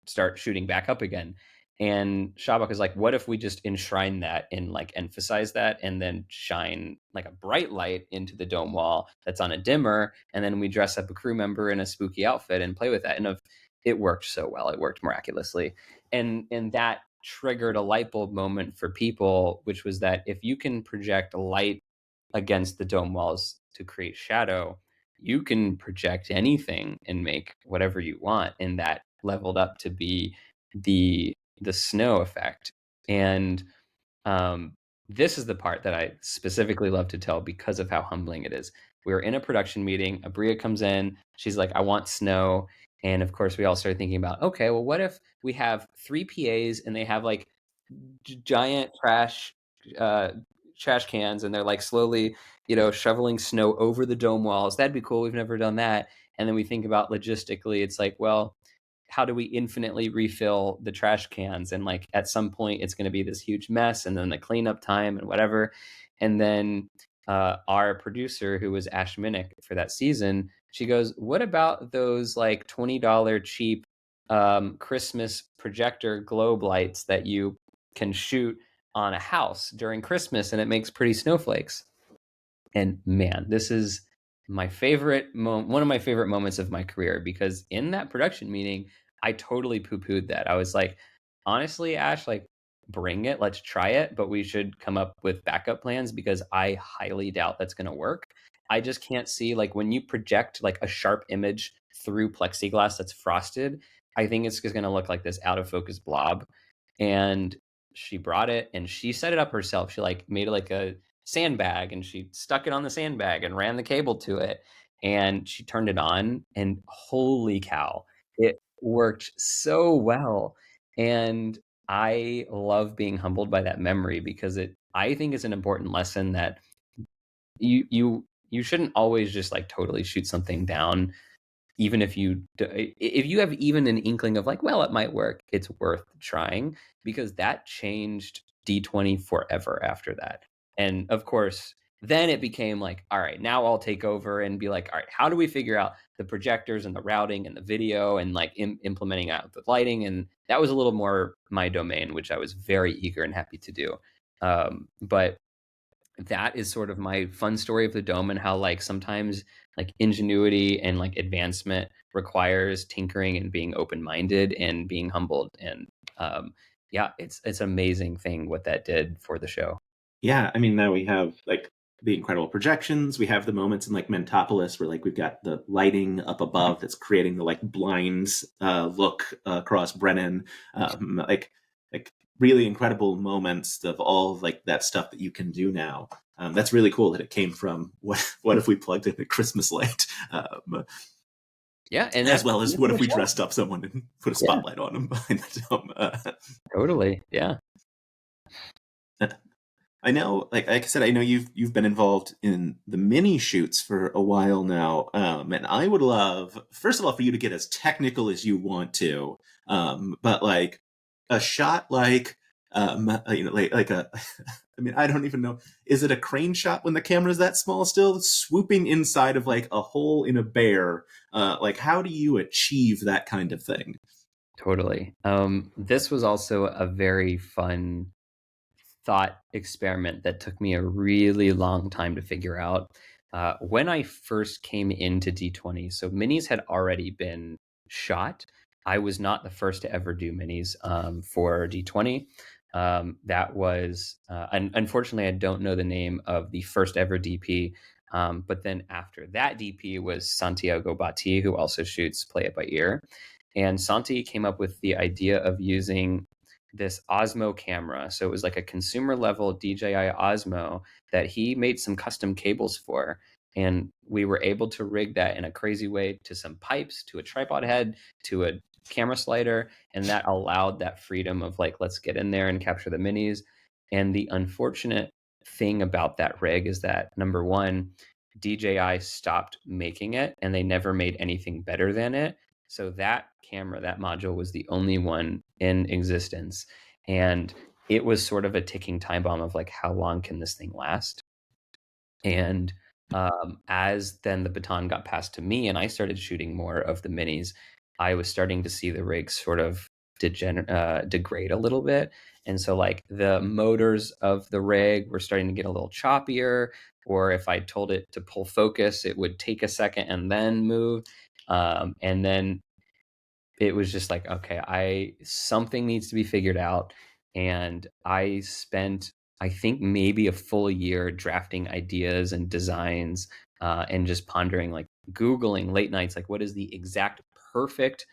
start shooting back up again. And Shabak is like, what if we just enshrine that and like emphasize that and then shine like a bright light into the dome wall that's on a dimmer, and then we dress up a crew member in a spooky outfit and play with that. And it worked so well, it worked miraculously. And that triggered a light bulb moment for people, which was that if you can project light against the dome walls to create shadow, you can project anything and make whatever you want. And that leveled up to be the snow effect. And um, this is the part that I specifically love to tell because of how humbling it is. We were in a production meeting. Abria comes in. She's like, I want snow. And of course, we all started thinking about, okay, well, what if we have three PAs and they have like giant uh, trash cans, and they're like slowly, shoveling snow over the dome walls? That'd be cool. We've never done that. And then we think about logistically, it's like, well, how do we infinitely refill the trash cans? And like at some point, it's going to be this huge mess, and then the cleanup time and whatever. And then our producer, who was Ash Minnick for that season, she goes, "What about those like $20 cheap Christmas projector globe lights that you can shoot on a house during Christmas, and it makes pretty snowflakes?" And man, this is one of my favorite moments of my career, because in that production meeting, I totally poo-pooed that. I was like, honestly, Ash, like, bring it, let's try it, but we should come up with backup plans because I highly doubt that's going to work. I just can't see, like, when you project like a sharp image through plexiglass that's frosted, I think it's just going to look like this out of focus blob. And she brought it and she set it up herself. She like made like a sandbag and she stuck it on the sandbag and ran the cable to it, and she turned it on, and holy cow, it worked so well. And I love being humbled by that memory because I think it's an important lesson that you shouldn't always just like totally shoot something down, even if you have even an inkling of like, well, it might work, it's worth trying, because that changed D20 forever after that. And of course, then it became like, all right, now I'll take over and be like, all right, how do we figure out the projectors and the routing and the video and like implementing out the lighting? And that was a little more my domain, which I was very eager and happy to do. But that is sort of my fun story of the dome, and how like sometimes like ingenuity and like advancement requires tinkering and being open-minded and being humbled. And yeah, it's an amazing thing what that did for the show. Yeah, I mean, now we have like the incredible projections. We have the moments in like Mentopolis where like we've got the lighting up above that's creating the like blinds look across Brennan. Like really incredible moments of all of, like that stuff that you can do now. That's really cool that it came from what if we plugged in a Christmas light, Yeah, and as that's well as what if we show. dressed up someone and put a Yeah, spotlight on them behind the dome. totally. Yeah. I know, like I said, I know you've been involved in the mini shoots for a while now, and I would love, first of all, for you to get as technical as you want to, but like a shot, like like a, I mean, I don't even know, is it a crane shot when the camera's that small still, swooping inside of like a hole in a bear? Like, how do you achieve that kind of thing? Totally. This was also a very fun thought experiment that took me a really long time to figure out. When I first came into D20, so minis had already been shot. I was not the first to ever do minis for D20. That was, unfortunately, I don't know the name of the first ever DP. But then after that DP was Santiago Bati, who also shoots Play It By Ear. And Santi came up with the idea of using this Osmo camera. So it was like a consumer level DJI Osmo that he made some custom cables for. And we were able to rig that in a crazy way to some pipes, to a tripod head, to a camera slider. And that allowed that freedom of like, let's get in there and capture the minis. And the unfortunate thing about that rig is that, number one, DJI stopped making it and they never made anything better than it. So that camera, that module was the only one in existence. And it was sort of a ticking time bomb of like, how long can this thing last? And as then the baton got passed to me and I started shooting more of the minis, I was starting to see the rig sort of degrade a little bit. And so like the motors of the rig were starting to get a little choppier, or if I told it to pull focus, it would take a second and then move. And then it was just like, okay, something needs to be figured out. And I spent, I think, maybe a full year drafting ideas and designs, and just pondering, like Googling late nights, like what is the exact perfect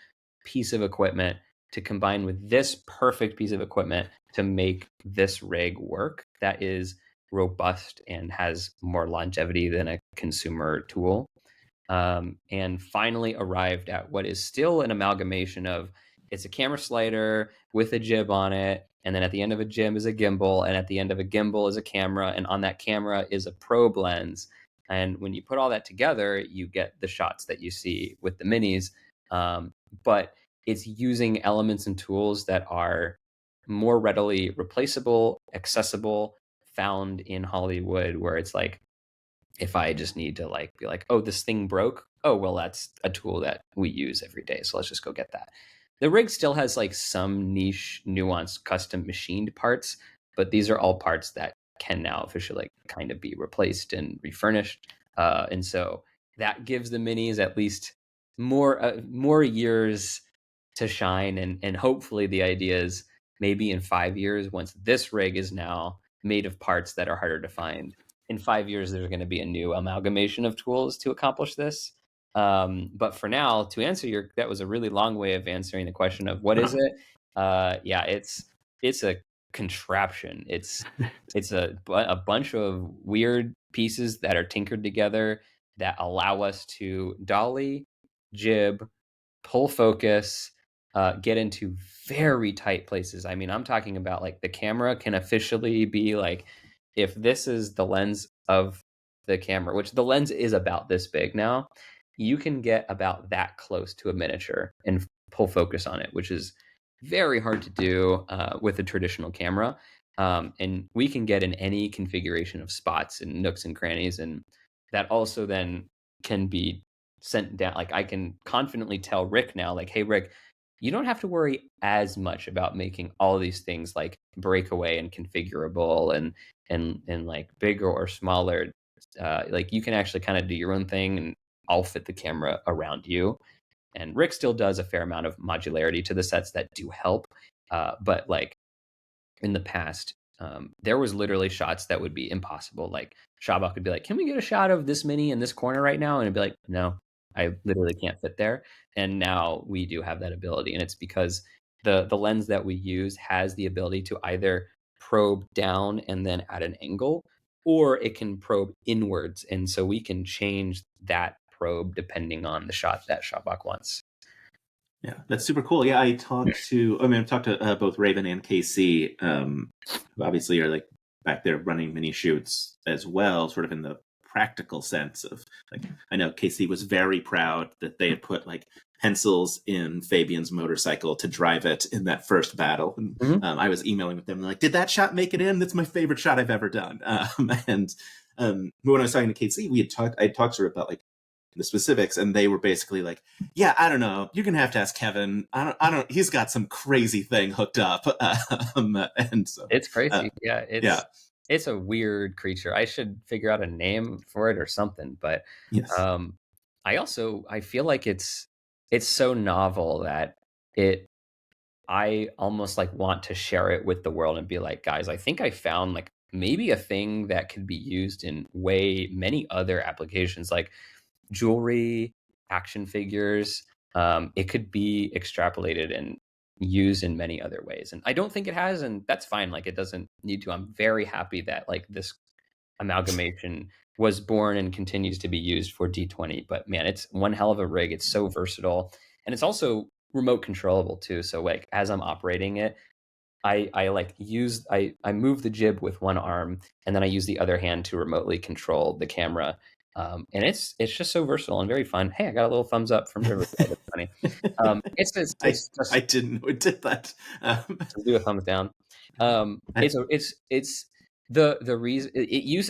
piece of equipment to combine with this perfect piece of equipment to make this rig work that is robust and has more longevity than a consumer tool. And finally arrived at what is still an amalgamation of, it's a camera slider with a jib on it, and then at the end of a jib is a gimbal, and at the end of a gimbal is a camera, and on that camera is a probe lens. And when you put all that together, you get the shots that you see with the minis. But it's using elements and tools that are more readily replaceable, accessible, found in Hollywood, where it's like, if I just need to like be like, oh, this thing broke. Oh, well, that's a tool that we use every day. So let's just go get that. The rig still has like some niche, nuanced, custom machined parts, but these are all parts that can now officially like kind of be replaced and refurnished. And so that gives the minis at least more years to shine. And hopefully the idea is maybe in 5 years, once this rig is now made of parts that are harder to find, in 5 years, there's going to be a new amalgamation of tools to accomplish this. But for now, to answer that was a really long way of answering the question of what is it? Yeah, it's a contraption. It's a bunch of weird pieces that are tinkered together that allow us to dolly, jib, pull focus, get into very tight places. I mean, I'm talking about like the camera can officially be like, if this is the lens of the camera, which the lens is about this big now, you can get about that close to a miniature and pull focus on it, which is very hard to do with a traditional camera. And we can get in any configuration of spots and nooks and crannies. And that also then can be sent down. Like I can confidently tell Rick now, like, hey, Rick, you don't have to worry as much about making all these things like breakaway and configurable and like bigger or smaller. Like you can actually kind of do your own thing and I'll fit the camera around you. And Rick still does a fair amount of modularity to the sets that do help. But like in the past, there was literally shots that would be impossible. Like Shabak would be like, "Can we get a shot of this mini in this corner right now?" And it'd be like, "No, I literally can't fit there." And now we do have that ability, and it's because the lens that we use has the ability to either probe down and then at an angle, or it can probe inwards, and so we can change that probe depending on the shot that Shabak wants. Yeah, that's super cool. Yeah, I've talked to both Raven and KC, who obviously are like back there running mini shoots as well, sort of in the practical sense of like, I know KC was very proud that they had put like pencils in Fabian's motorcycle to drive it in that first battle. And Mhm. I was emailing with them like, did that shot make it in? That's my favorite shot I've ever done. And when I was talking to KC, I talked sort of about like the specifics, and they were basically like, yeah, I don't know, you're gonna have to ask Kevin. I don't he's got some crazy thing hooked up. And so It's uh, crazy. Yeah, yeah. it's a weird creature. I should figure out a name for it or something, but Yes. um I feel like it's so novel that it I almost like want to share it with the world and be like, guys, I think I found like maybe a thing that could be used in way many other applications like jewelry, action figures. It could be extrapolated and used in many other ways. And I don't think it has, and that's fine. Like it doesn't need to. I'm very happy that like this amalgamation was born and continues to be used for D20. But man, it's one hell of a rig. It's so versatile. And it's also remote controllable too. So like as I'm operating it, I move the jib with one arm and then I use the other hand to remotely control the camera. And it's just so versatile and very fun. Hey, I got a little thumbs up from River. That's funny. I It's just I didn't know it did that. Just do a thumbs down. I, It's the reason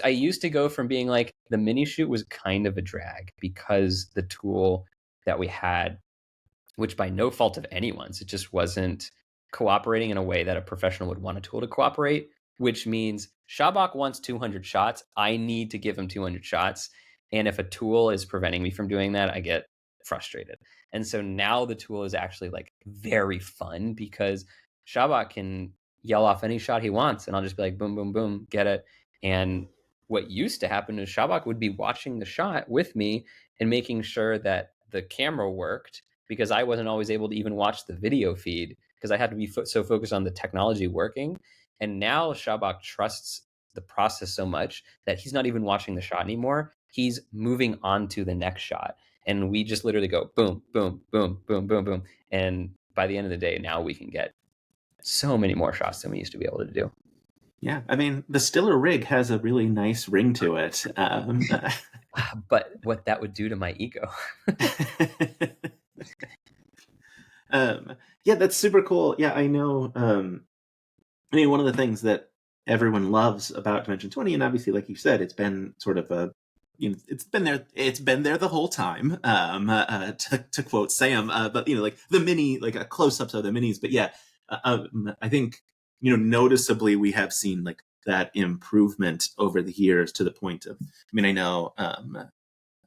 I used to go from being like the mini shoot was kind of a drag because the tool that we had, which by no fault of anyone's, it just wasn't cooperating in a way that a professional would want a tool to cooperate, which means Shabak wants 200 shots. I need to give him 200 shots. And if a tool is preventing me from doing that, I get frustrated. And so now the tool is actually like very fun because Shabak can yell off any shot he wants. And I'll just be like, boom, boom, boom, get it. And what used to happen is Shabak would be watching the shot with me and making sure that the camera worked because I wasn't always able to even watch the video feed because I had to be so focused on the technology working. And now Shabak trusts the process so much that he's not even watching the shot anymore. He's moving on to the next shot. And we just literally go boom, boom, boom, boom, boom, boom. And by the end of the day, now we can get so many more shots than we used to be able to do. yeah, I mean, the Stiller rig has a really nice ring to it. But what that would do to my ego. Yeah, that's super cool. Yeah, I know. I mean, one of the things that everyone loves about Dimension 20, and obviously, like you said, it's been sort of a, it's been there the whole time. To quote Sam, but like the mini, like a close-ups of the minis. But yeah, I think noticeably we have seen like that improvement over the years to the point of. I mean, I know.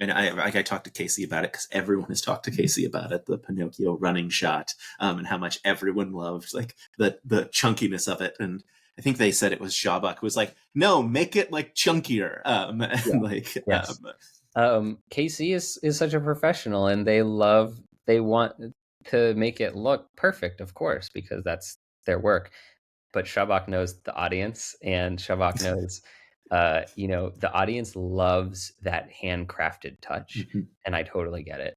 And I talked to Casey about it because everyone has talked to Casey about it, the Pinocchio running shot, and how much everyone loved like the chunkiness of it. And I think they said it was Shabak who was like, no, make it like chunkier. Yeah. And like, Yes. KC is such a professional, and they want to make it look perfect, of course, because that's their work. but Shabak knows the audience, and Shabak knows, the audience loves that handcrafted touch, Mhm. and I totally get it.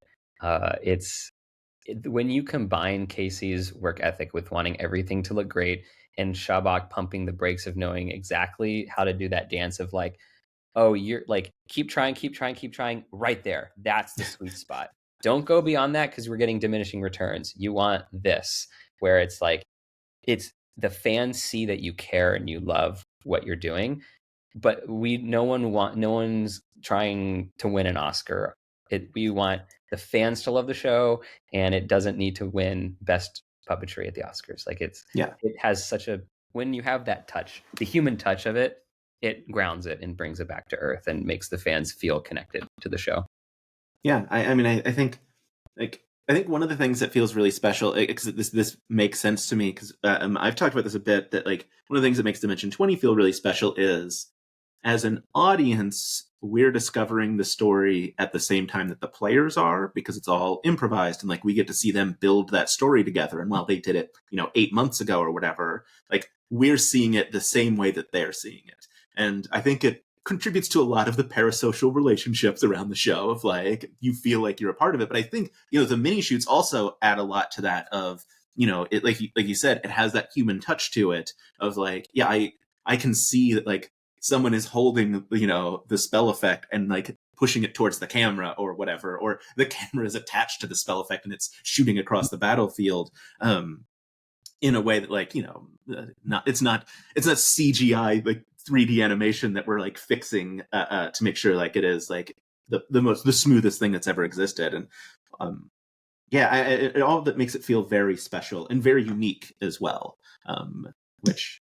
When you combine Casey's work ethic with wanting everything to look great, and Shabak pumping the brakes of knowing exactly how to do that dance of like, oh, you're like, keep trying, keep trying, keep trying, right there. That's the sweet spot. Don't go beyond that because we're getting diminishing returns. You want this, where it's like, it's the fans see that you care and you love what you're doing, but no one's trying to win an Oscar. We want the fans to love the show, and it doesn't need to win best puppetry at the Oscars. Like Yeah. it has such a, when you have that touch, the human touch of it, it grounds it and brings it back to earth and makes the fans feel connected to the show. Yeah. I mean, I think like I think one of the things that feels really special, because this makes sense to me, because I've talked about this a bit, that like one of the things that makes Dimension 20 feel really special is, as an audience, we're discovering the story at the same time that the players are, because it's all improvised, and like we get to see them build that story together. And while they did it, 8 months ago or whatever, like we're seeing it the same way that they're seeing it. And I think it contributes to a lot of the parasocial relationships around the show, of like you feel like you're a part of it. But I think the mini shoots also add a lot to that, of it, like you said, it has that human touch to it, of like, yeah, I can see that like someone is holding the spell effect and like pushing it towards the camera or whatever, or the camera is attached to the spell effect and it's shooting across the battlefield, in a way that like not it's not CGI, like 3D animation that we're like fixing to make sure like it is like the smoothest thing that's ever existed. And yeah, it all that makes it feel very special and very unique as well, which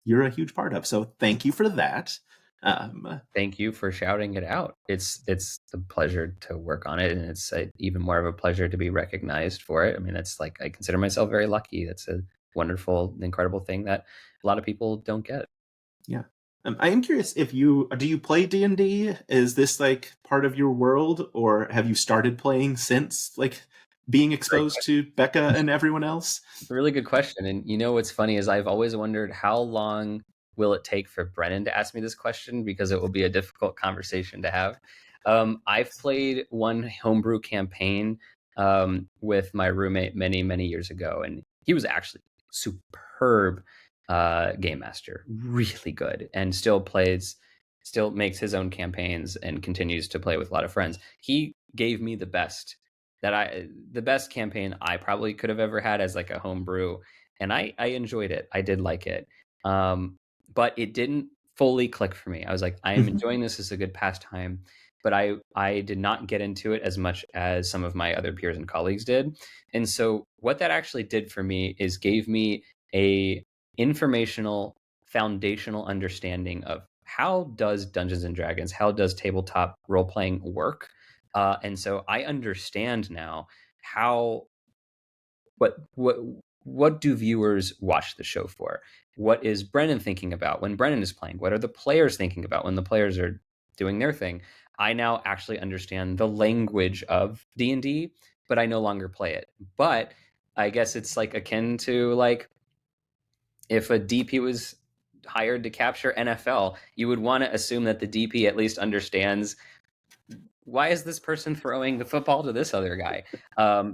you're a huge part of. So thank you for that. Thank you for shouting it out. It's a pleasure to work on it, and it's even more of a pleasure to be recognized for it. I mean, that's like, I consider myself very lucky. That's a wonderful, incredible thing that a lot of people don't get. Yeah. I am curious, if do you play D&D? Is this like part of your world, or have you started playing since like being Great exposed question. to Becca and everyone else? Really good question. And what's funny is I've always wondered, how long will it take for Brennan to ask me this question, because it will be a difficult conversation to have. I've played one homebrew campaign with my roommate many, many years ago, and he was actually superb game master, really good, and still makes his own campaigns and continues to play with a lot of friends. He gave me the best campaign I probably could have ever had as like a homebrew, and I enjoyed it. I did like it, but it didn't fully click for me. I was like, I am enjoying this as a good pastime, but I did not get into it as much as some of my other peers and colleagues did. And so what that actually did for me is gave me a informational, foundational understanding of how does Dungeons and Dragons, how does tabletop role playing work. And so I understand now how what what what do viewers watch the show for? What is Brennan thinking about when Brennan is playing? What are the players thinking about when the players are doing their thing? I now actually understand the language of D&D, but I no longer play it. But I guess it's like akin to like if a DP was hired to capture NFL, you would want to assume that the DP at least understands, why is this person throwing the football to this other guy?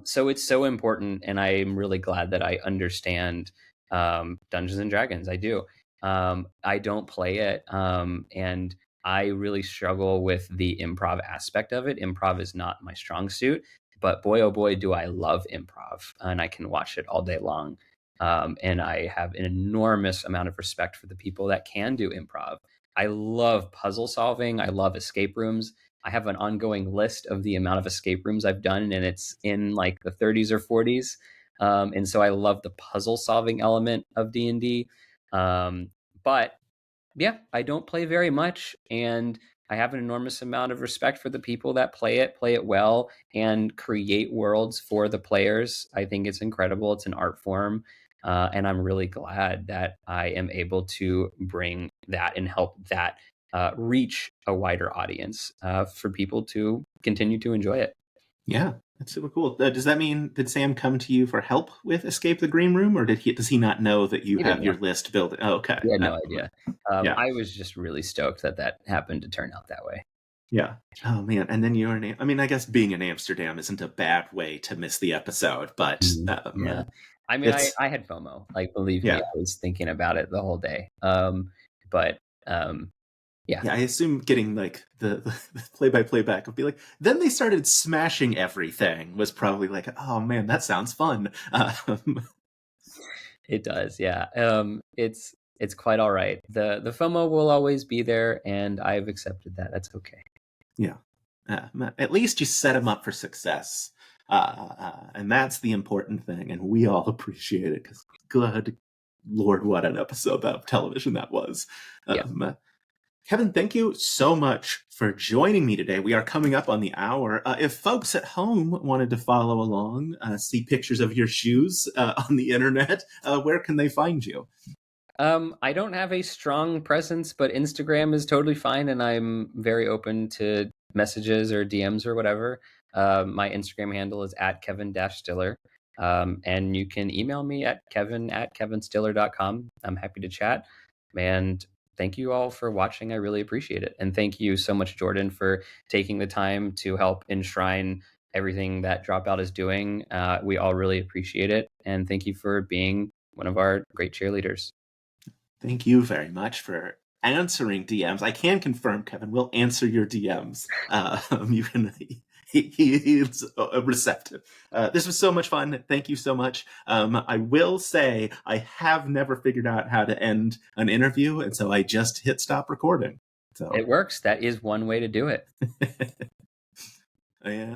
So it's so important, and I'm really glad that I understand Dungeons and Dragons. I do. I don't play it, and I really struggle with the improv aspect of it. Improv is not my strong suit, but boy, oh boy, do I love improv, and I can watch it all day long. And I have an enormous amount of respect for the people that can do improv. I love puzzle solving. I love escape rooms. I have an ongoing list of the amount of escape rooms I've done, and it's in like the 30s or 40s. And so I love the puzzle solving element of D&D. But yeah, I don't play very much, and I have an enormous amount of respect for the people that play it well, and create worlds for the players. I think it's incredible. It's an art form. And I'm really glad that I am able to bring that and help that reach a wider audience for people to continue to enjoy it. Yeah. That's super cool. Does that mean, did Sam come to you for help with Escape the Green Room, or does he not know that you He didn't have your know. list built? Oh, okay. He had no idea. Yeah. I was just really stoked that that happened to turn out that way. Yeah. Oh man. And then you're in. I mean, I guess being in Amsterdam isn't a bad way to miss the episode, but Yeah. I mean, it's I had FOMO. Like, believe me, yeah. I was thinking about it the whole day. But yeah, Yeah, I assume getting like the play-by-play back would be like, then they started smashing everything was probably like, oh man, that sounds fun. it does. Yeah. It's quite all right. The FOMO will always be there, and I've accepted that. That's okay. Yeah. At least you set him up for success. And that's the important thing. And we all appreciate it because, good Lord, what an episode of television that was. Yeah. Kevin, thank you so much for joining me today. We are coming up on the hour. If folks at home wanted to follow along, see pictures of your shoes on the internet, where can they find you? I don't have a strong presence, but Instagram is totally fine, and I'm very open to messages or DMs or whatever. My Instagram handle is at Kevin-Stiller. And you can email me at kevin@kevinstiller.com. I'm happy to chat. And thank you all for watching. I really appreciate it. And thank you so much, Jordan, for taking the time to help enshrine everything that Dropout is doing. We all really appreciate it. And thank you for being one of our great cheerleaders. Thank you very much for answering DMs. I can confirm, Kevin will answer your DMs. You can. He's receptive. This was so much fun. Thank you so much. I will say I have never figured out how to end an interview, and so I just hit stop recording. So it works. That is one way to do it. Yeah.